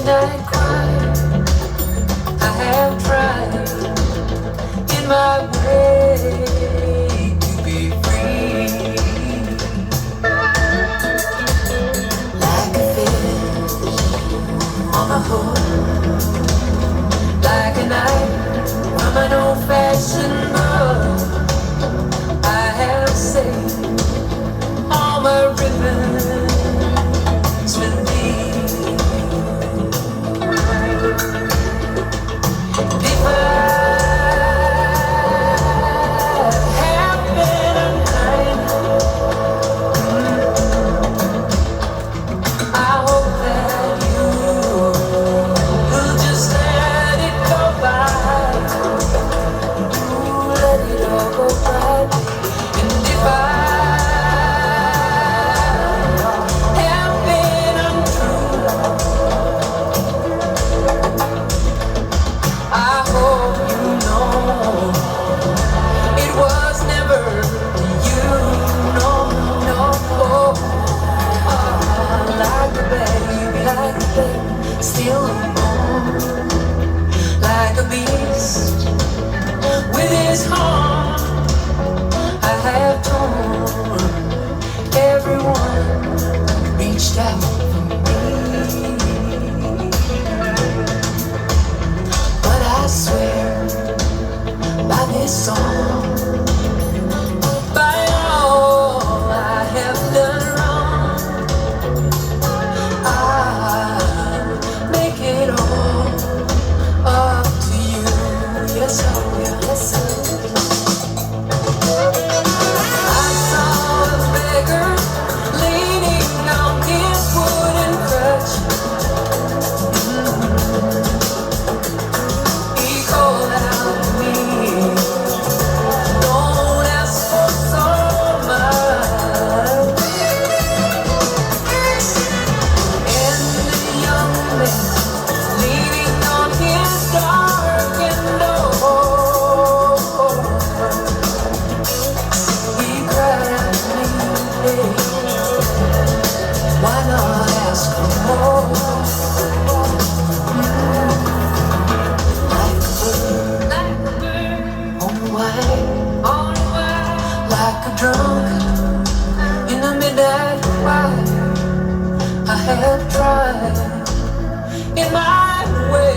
midnight cry. I have tried in my way to be free. Like a fish on a hook, like a knife from an old-fashioned book. I have saved all my ribbons with me. If I have been unkind, I hope that you will just let it go by. Ooh, let it all go by. And if I still born like a beast with his heart. I have torn everyone reached out for me, but I swear by this song, by all I have done wrong, I make it all up to you. Yes, I will. Yes, I will. I saw a beggar leaning on his wooden crutch. He called out to me, don't ask for so much. And the young man leaning on his darkened door, he cried out to me, hey, why not ask for more? Like a bird on the wing, like a drunk in the midnight quiet. I have tried in my way